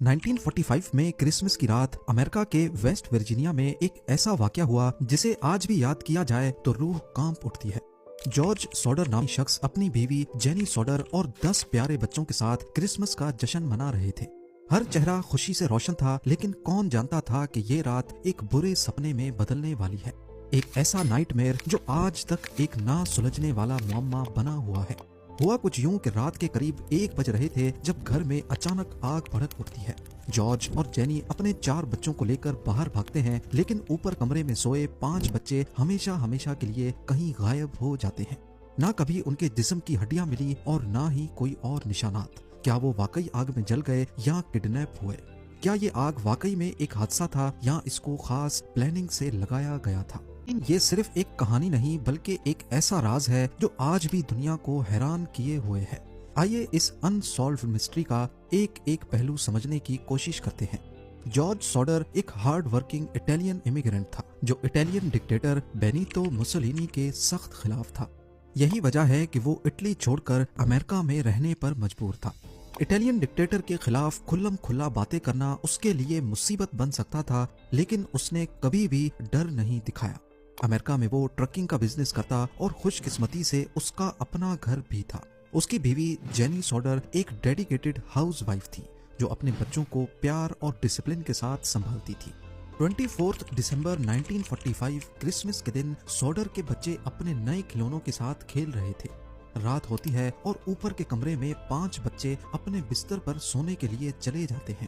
1945 में क्रिसमस की रात अमेरिका के वेस्ट वर्जीनिया में एक ऐसा वाकया हुआ जिसे आज भी याद किया जाए तो रूह कांप उठती है। जॉर्ज सॉडर नामी शख्स अपनी बीवी जेनी सॉडर और 10 प्यारे बच्चों के साथ क्रिसमस का जश्न मना रहे थे। हर चेहरा खुशी से रोशन था, लेकिन कौन जानता था कि ये रात एक बुरे सपने में बदलने वाली है। एक ऐसा नाइटमेयर जो आज तक एक ना सुलझने वाला मुअम्मा बना हुआ है। हुआ कुछ यूं कि रात के करीब 1 बज रहे थे जब घर में अचानक आग भड़क उठती है। जॉर्ज और जेनी अपने 4 बच्चों को लेकर बाहर भागते हैं, लेकिन ऊपर कमरे में सोए 5 बच्चे हमेशा हमेशा के लिए कहीं गायब हो जाते हैं। ना कभी उनके जिस्म की हड्डियां मिली और ना ही कोई और निशानात। क्या वो वाकई आग में जल गए या किडनैप हुए? क्या ये आग वाकई में एक हादसा था या इसको खास प्लानिंग से लगाया गया था? ये सिर्फ एक कहानी नहीं बल्कि एक ऐसा राज है जो आज भी दुनिया को हैरान किए हुए है। आइए इस अनसॉल्व्ड मिस्ट्री का एक एक पहलू समझने की कोशिश करते हैं। जॉर्ज सॉडर एक हार्ड वर्किंग इटालियन इमिग्रेंट था जो इटालियन डिक्टेटर बेनितो मुसोलिनी के सख्त खिलाफ था। यही वजह है कि वो इटली छोड़कर अमेरिका में रहने पर मजबूर था। इटालियन डिक्टेटर के खिलाफ खुल्लम खुल्ला बातें करना उसके लिए मुसीबत बन सकता था, लेकिन उसने कभी भी डर नहीं दिखाया। अमेरिका में वो ट्रकिंग का बिजनेस करता और खुशकिस्मती से उसका अपना घर भी था। उसकी बीवी जेनी सॉडर एक डेडिकेटेड हाउसवाइफ थी जो अपने बच्चों को प्यार और डिसिप्लिन के साथ संभालती थी। 24 दिसंबर 1945 क्रिसमस के दिन सॉडर के बच्चे अपने नए खिलौनों के साथ खेल रहे थे। रात होती है और ऊपर के कमरे में 5 बच्चे अपने बिस्तर पर सोने के लिए चले जाते हैं।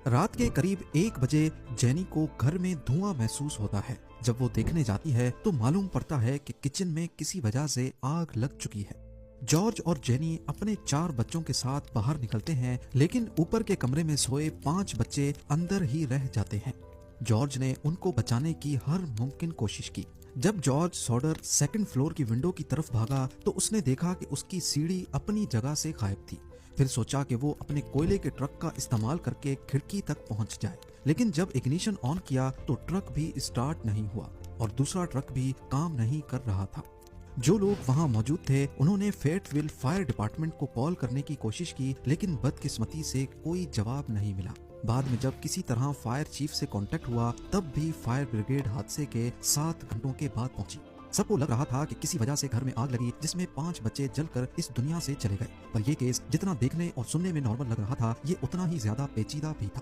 रात के करीब 1 बजे जेनी को घर में धुआं महसूस होता है। जब वो देखने जाती है तो मालूम पड़ता है कि किचन में किसी वजह से आग लग चुकी है। जॉर्ज और जेनी अपने 4 बच्चों के साथ बाहर निकलते हैं, लेकिन ऊपर के कमरे में सोए 5 बच्चे अंदर ही रह जाते हैं। जॉर्ज ने उनको बचाने की हर मुमकिन कोशिश की। जब जॉर्ज सॉडर सेकंड फ्लोर की विंडो की तरफ भागा तो उसने देखा कि उसकी सीढ़ी अपनी जगह से गायब थी। फिर सोचा कि वो अपने कोयले के ट्रक का इस्तेमाल करके खिड़की तक पहुंच जाए, लेकिन जब इग्निशन ऑन किया तो ट्रक भी स्टार्ट नहीं हुआ और दूसरा ट्रक भी काम नहीं कर रहा था। जो लोग वहां मौजूद थे उन्होंने फेटविल फायर डिपार्टमेंट को कॉल करने की कोशिश की, लेकिन बदकिस्मती से कोई जवाब नहीं मिला। बाद में जब किसी तरह फायर चीफ से कांटेक्ट हुआ तब भी फायर ब्रिगेड हादसे के 7 घंटों के बाद पहुंची। सबको लग रहा था कि किसी वजह से घर में आग लगी जिसमें 5 बच्चे जलकर इस दुनिया से चले गए। पर यह केस जितना देखने और सुनने में नॉर्मल लग रहा था, ये उतना ही ज्यादा पेचीदा भी था।